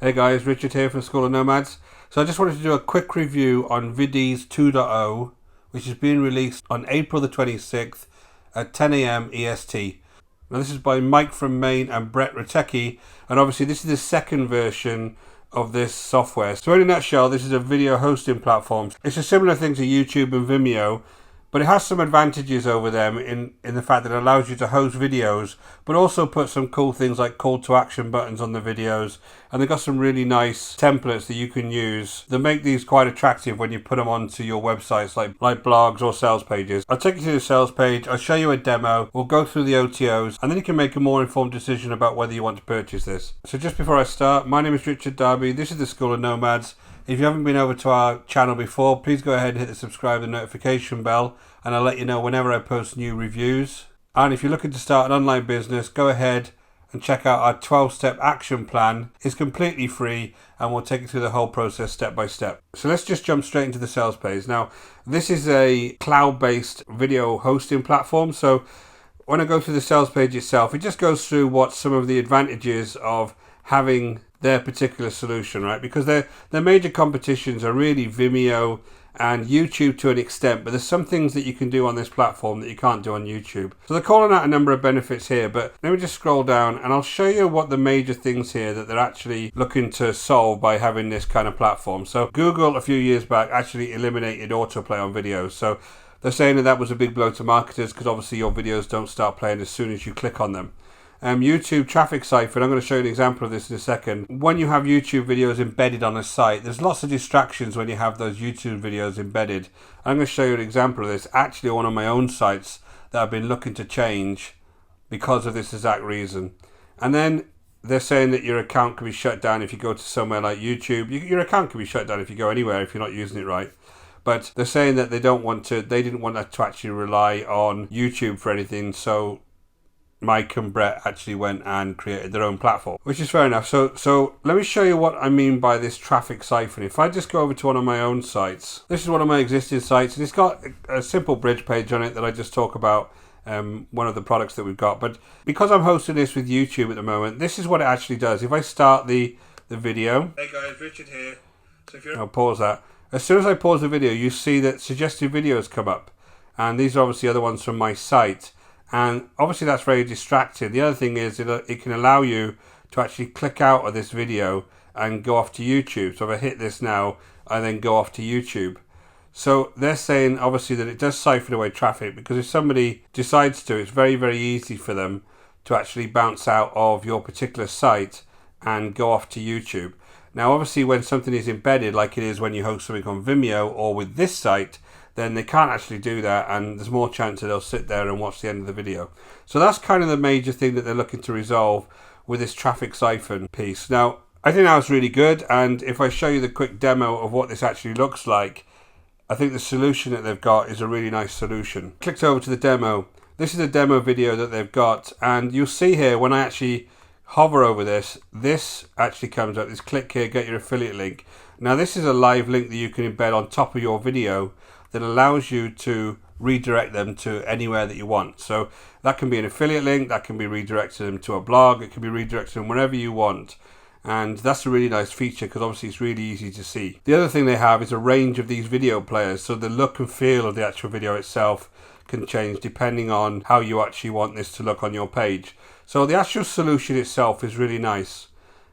Hey guys, Richard here from School of Nomads. So I just wanted to do a quick review on Vidyz 2.0, which is being released on April the 26th at 10 AM EST. Now this is by Mike from Maine and Brett Ratecki, and obviously this is the second version of this software. So in a nutshell, this is a video hosting platform. It's a similar thing to YouTube and Vimeo, but it has some advantages over them in the fact that it allows you to host videos, but also put some cool things like call to action buttons on the videos. And they've got some really nice templates that you can use that make these quite attractive when you put them onto your websites like blogs or sales pages. I'll take you to the sales page, I'll show you a demo, we'll go through the OTOs, and then you can make a more informed decision about whether you want to purchase this. So just before I start, my name is Richard Darby, this is the School of Nomads. If you haven't been over to our channel before, please go ahead and hit the subscribe and notification bell, and I'll let you know whenever I post new reviews. And if you're looking to start an online business, go ahead and check out our 12-step action plan. It's completely free and we'll take you through the whole process step by step. So let's just jump straight into the sales page. Now, this is a cloud-based video hosting platform. So when I go through the sales page itself, it just goes through what some of the advantages of having their particular solution, right? Because their major competitions are really Vimeo and YouTube to an extent, but there's some things that you can do on this platform that you can't do on YouTube. So they're calling out a number of benefits here, but let me just scroll down and I'll show you what the major things here that they're actually looking to solve by having this kind of platform. So Google a few years back actually eliminated autoplay on videos. So they're saying that was a big blow to marketers because obviously your videos don't start playing as soon as you click on them. YouTube traffic cipher, I'm going to show you an example of this in a second. When you have YouTube videos embedded on a site, there's lots of distractions when you have those YouTube videos embedded. I'm going to show you an example of this, actually on one of my own sites that I've been looking to change because of this exact reason. And then they're saying that your account can be shut down if you go to somewhere like YouTube. Your account can be shut down if you go anywhere if you're not using it right. But they're saying that they didn't want to actually rely on YouTube for anything, so Mike and Brett actually went and created their own platform, which is fair enough. So let me show you what I mean by this traffic siphoning. If I just go over to one of my own sites, this is one of my existing sites, and it's got a simple bridge page on it that I just talk about one of the products that we've got. But because I'm hosting this with YouTube at the moment, this is what it actually does. If I start the video, hey guys, Richard here. So if I'll pause that. As soon as I pause the video, you see that suggested videos come up, and these are obviously other ones from my site. And obviously that's very distracting. The other thing is it can allow you to actually click out of this video and go off to YouTube. So if I hit this now, I then go off to YouTube. So they're saying obviously that it does siphon away traffic, because if somebody decides to, it's very, very easy for them to actually bounce out of your particular site and go off to YouTube. Now obviously when something is embedded, like it is when you host something on Vimeo or with this site, then they can't actually do that, and there's more chance that they'll sit there and watch the end of the video. So that's kind of the major thing that they're looking to resolve with this traffic siphon piece. Now, I think that was really good, and if I show you the quick demo of what this actually looks like, I think the solution that they've got is a really nice solution. Clicked over to the demo. This is a demo video that they've got, and you'll see here when I actually hover over this actually comes up. This click here, get your affiliate link. Now this is a live link that you can embed on top of your video that allows you to redirect them to anywhere that you want. So that can be an affiliate link, that can be redirected them to a blog, it can be redirected them wherever you want. And that's a really nice feature because obviously it's really easy to see. The other thing they have is a range of these video players, so the look and feel of the actual video itself can change depending on how you actually want this to look on your page. So the actual solution itself is really nice.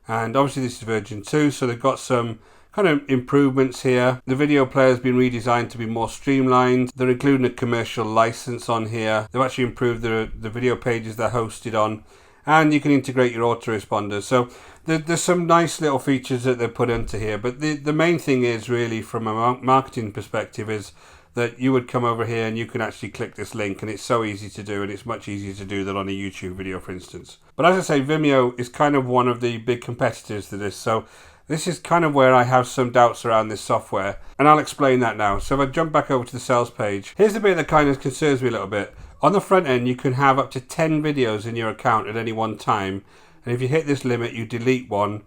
And obviously this is version 2, so they've got some kind of improvements here. The video player has been redesigned to be more streamlined. They're including a commercial license on here. They've actually improved the video pages they're hosted on, and you can integrate your autoresponders. So there's some nice little features that they've put into here, but the main thing is really from a marketing perspective is that you would come over here and you can actually click this link, and it's so easy to do, and it's much easier to do than on a YouTube video, for instance. But as I say, Vimeo is kind of one of the big competitors to this, so this is kind of where I have some doubts around this software, and I'll explain that now. So if I jump back over to the sales page, here's the bit that kind of concerns me a little bit. On the front end, you can have up to 10 videos in your account at any one time, and if you hit this limit, you delete one,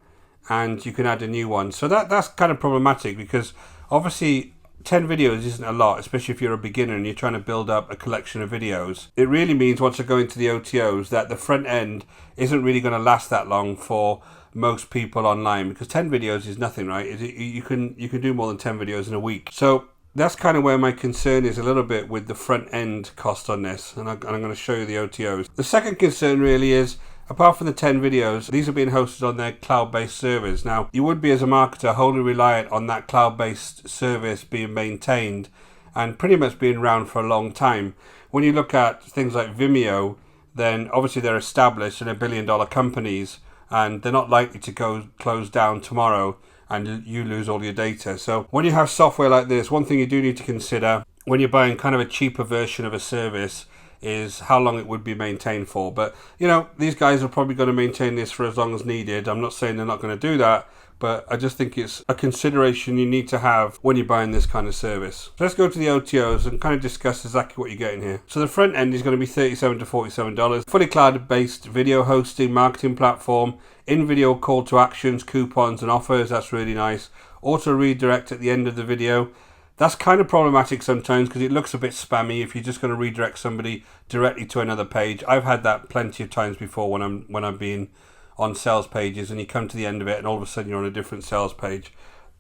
and you can add a new one. So that's kind of problematic, because obviously 10 videos isn't a lot, especially if you're a beginner and you're trying to build up a collection of videos. It really means once I go into the OTOs that the front end isn't really going to last that long for most people online, because 10 videos is nothing, right? You can do more than 10 videos in a week. So that's kind of where my concern is a little bit with the front end cost on this, and I'm going to show you the OTOs. The second concern really is, apart from the 10 videos, these are being hosted on their cloud-based servers. Now, you would be, as a marketer, wholly reliant on that cloud-based service being maintained and pretty much being around for a long time. When you look at things like Vimeo, then obviously they're established and they're billion-dollar companies, and they're not likely to go close down tomorrow and you lose all your data. So when you have software like this, one thing you do need to consider when you're buying kind of a cheaper version of a service is how long it would be maintained for. But, you know, these guys are probably going to maintain this for as long as needed. I'm not saying they're not going to do that, but I just think it's a consideration you need to have when you're buying this kind of service. So let's go to the OTOs and kind of discuss exactly what you're getting here. So the front end is going to be $37 to $47. Fully cloud-based video hosting, marketing platform, in-video call to actions, coupons and offers. That's really nice. Auto redirect at the end of the video. That's kind of problematic sometimes because it looks a bit spammy if you're just going to redirect somebody directly to another page. I've had that plenty of times before when I've been on sales pages and you come to the end of it and all of a sudden you're on a different sales page.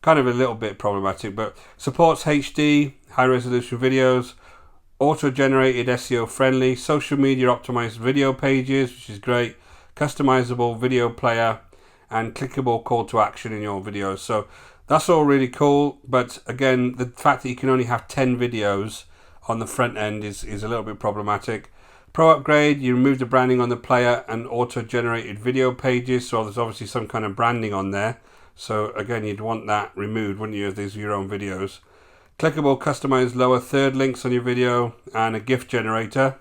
Kind of a little bit problematic, but supports HD, high resolution videos, auto-generated SEO friendly, social media optimized video pages, which is great, customizable video player, and clickable call to action in your videos. So that's all really cool, but again, the fact that you can only have 10 videos on the front end is a little bit problematic. Pro upgrade, you remove the branding on the player and auto-generated video pages, so there's obviously some kind of branding on there. So again, you'd want that removed, wouldn't you, if these are your own videos. Clickable, customized lower third links on your video, and a GIF generator.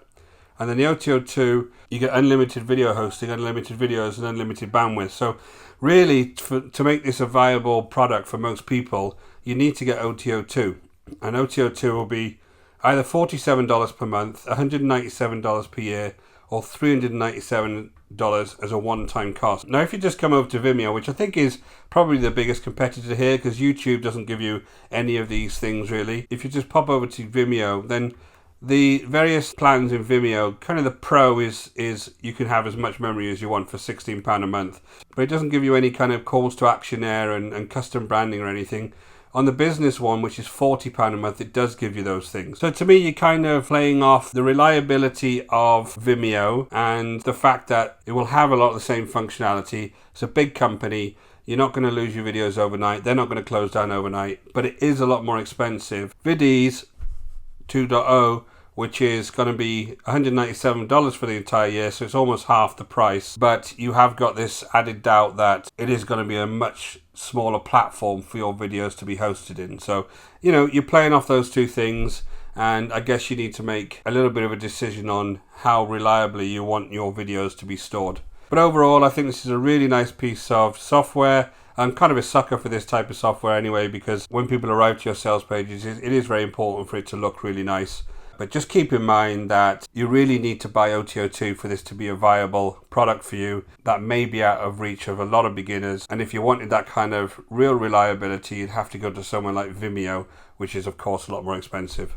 And then the OTO2, you get unlimited video hosting, unlimited videos, and unlimited bandwidth. So really, to make this a viable product for most people, you need to get OTO2. And OTO2 will be either $47 per month, $197 per year, or $397 as a one-time cost. Now, if you just come over to Vimeo, which I think is probably the biggest competitor here, because YouTube doesn't give you any of these things really. If you just pop over to Vimeo, then the various plans in Vimeo, kind of the pro is you can have as much memory as you want for £16 a month, but it doesn't give you any kind of calls to action there and custom branding or anything. On the business one, which is £40 a month, it does give you those things. So to me, you're kind of playing off the reliability of Vimeo and the fact that it will have a lot of the same functionality. It's a big company. You're not going to lose your videos overnight. They're not going to close down overnight, but it is a lot more expensive. Vidyz 2.0, which is going to be $197 for the entire year, so it's almost half the price. But you have got this added doubt that it is going to be a much smaller platform for your videos to be hosted in. So, you know, you're playing off those two things, and I guess you need to make a little bit of a decision on how reliably you want your videos to be stored. But overall, I think this is a really nice piece of software. I'm kind of a sucker for this type of software anyway, because when people arrive to your sales pages, it is very important for it to look really nice. But just keep in mind that you really need to buy OTO2 for this to be a viable product for you. That may be out of reach of a lot of beginners. And if you wanted that kind of real reliability, you'd have to go to someone like Vimeo, which is of course a lot more expensive.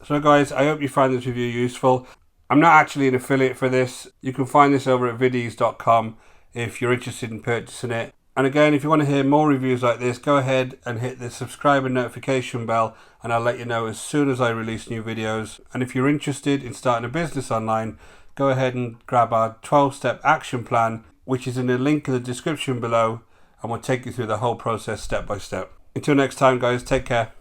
So guys, I hope you find this review useful. I'm not actually an affiliate for this. You can find this over at Vidyz.com if you're interested in purchasing it. And again, if you want to hear more reviews like this, go ahead and hit the subscribe and notification bell, and I'll let you know as soon as I release new videos. And if you're interested in starting a business online, go ahead and grab our 12-step action plan, which is in the link in the description below, and we'll take you through the whole process step by step. Until next time, guys, take care.